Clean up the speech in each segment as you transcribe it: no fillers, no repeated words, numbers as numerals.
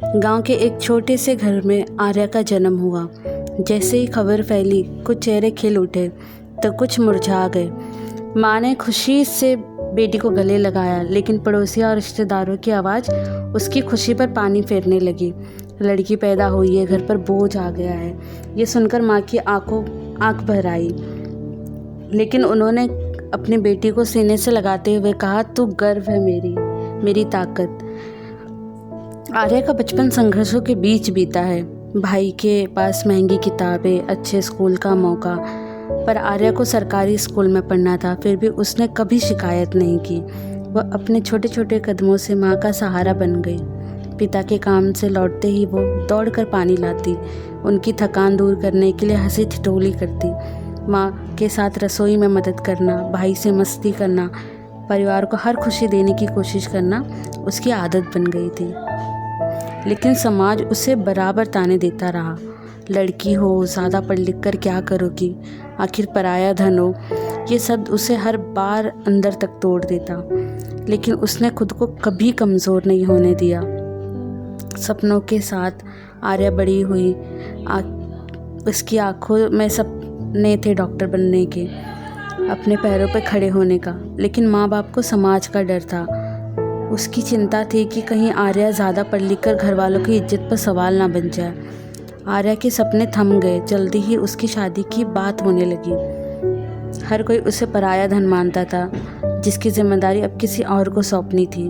गांव के एक छोटे से घर में आर्या का जन्म हुआ। जैसे ही खबर फैली, कुछ चेहरे खिल उठे तो कुछ मुरझा गए। माँ ने खुशी से बेटी को गले लगाया, लेकिन पड़ोसियों और रिश्तेदारों की आवाज़ उसकी खुशी पर पानी फेरने लगी। लड़की पैदा हुई है, घर पर बोझ आ गया है। ये सुनकर माँ की आंख भर आई, लेकिन उन्होंने अपनी बेटी को सीने से लगाते हुए कहा, तू गर्व है मेरी ताकत। आर्या का बचपन संघर्षों के बीच बीता है। भाई के पास महंगी किताबें, अच्छे स्कूल का मौका, पर आर्या को सरकारी स्कूल में पढ़ना था। फिर भी उसने कभी शिकायत नहीं की। वह अपने छोटे छोटे कदमों से माँ का सहारा बन गई। पिता के काम से लौटते ही वो दौड़कर पानी लाती, उनकी थकान दूर करने के लिए हंसी ठिठोली करती। माँ के साथ रसोई में मदद करना, भाई से मस्ती करना, परिवार को हर खुशी देने की कोशिश करना उसकी आदत बन गई थी। लेकिन समाज उसे बराबर ताने देता रहा। लड़की हो, ज़्यादा पढ़ लिख कर क्या करोगी, आखिर पराया धन हो। ये शब्द उसे हर बार अंदर तक तोड़ देता, लेकिन उसने खुद को कभी कमज़ोर नहीं होने दिया। सपनों के साथ आर्या बड़ी हुई। उसकी आंखों में सपने थे डॉक्टर बनने के, अपने पैरों पर खड़े होने का। लेकिन माँ बाप को समाज का डर था। उसकी चिंता थी कि कहीं आर्या ज़्यादा पढ़ लिख कर घर वालों की इज्जत पर सवाल ना बन जाए। आर्या के सपने थम गए। जल्दी ही उसकी शादी की बात होने लगी। हर कोई उसे पराया धन मानता था, जिसकी जिम्मेदारी अब किसी और को सौंपनी थी।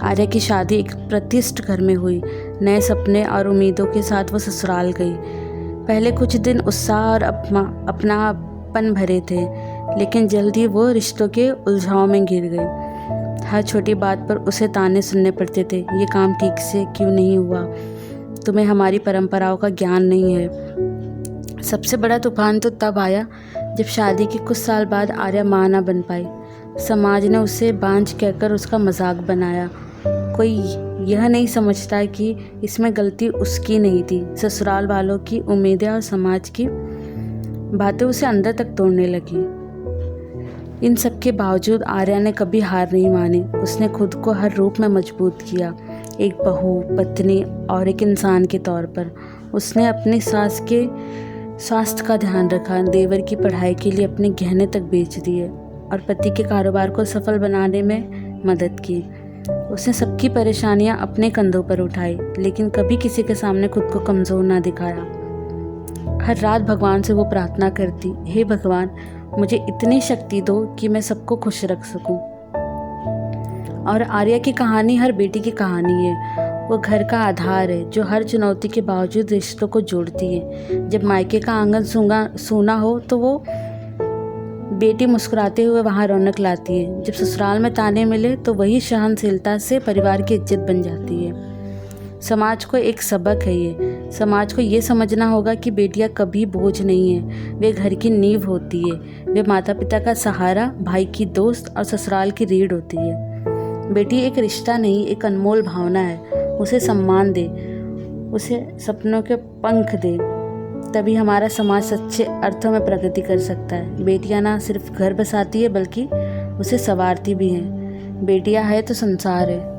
आर्या की शादी एक प्रतिष्ठित घर में हुई। नए सपने और उम्मीदों के साथ वो ससुराल गई। पहले कुछ दिन उत्साह और अपनापन भरे थे, लेकिन जल्दी वो रिश्तों के उलझाव में घिर गई। हर छोटी बात पर उसे ताने सुनने पड़ते थे। ये काम ठीक से क्यों नहीं हुआ, तुम्हें हमारी परंपराओं का ज्ञान नहीं है। सबसे बड़ा तूफान तो तब आया जब शादी के कुछ साल बाद आर्या माँ ना बन पाई। समाज ने उसे बांझ कहकर उसका मजाक बनाया। कोई यह नहीं समझता कि इसमें गलती उसकी नहीं थी। ससुराल वालों की उम्मीदें और समाज की बातें उसे अंदर तक तोड़ने लगी। इन सब के बावजूद आर्या ने कभी हार नहीं मानी। उसने खुद को हर रूप में मजबूत किया, एक बहू, पत्नी और एक इंसान के तौर पर। उसने अपनी सास के स्वास्थ्य का ध्यान रखा, देवर की पढ़ाई के लिए अपने गहने तक बेच दिए और पति के कारोबार को सफल बनाने में मदद की। उसने सबकी परेशानियां अपने कंधों पर उठाई, लेकिन कभी किसी के सामने खुद को कमज़ोर ना दिखाया। हर रात भगवान से वो प्रार्थना करती, हे भगवान, मुझे इतनी शक्ति दो कि मैं सबको खुश रख सकूं। और आर्या की कहानी हर बेटी की कहानी है। वो घर का आधार है, जो हर चुनौती के बावजूद रिश्तों को जोड़ती है। जब मायके का आंगन सूना हो तो वो बेटी मुस्कुराते हुए वहाँ रौनक लाती है। जब ससुराल में ताने मिले तो वही सहनशीलता से परिवार की इज्जत बन जाती है। समाज को एक सबक है ये। समाज को ये समझना होगा कि बेटियां कभी बोझ नहीं है, वे घर की नींव होती है। वे माता पिता का सहारा, भाई की दोस्त और ससुराल की रीढ़ होती है। बेटी एक रिश्ता नहीं, एक अनमोल भावना है। उसे सम्मान दे, उसे सपनों के पंख दे, तभी हमारा समाज सच्चे अर्थों में प्रगति कर सकता है। बेटियां ना सिर्फ घर बसाती है, बल्कि उसे संवारती भी हैं। बेटियां है तो संसार है।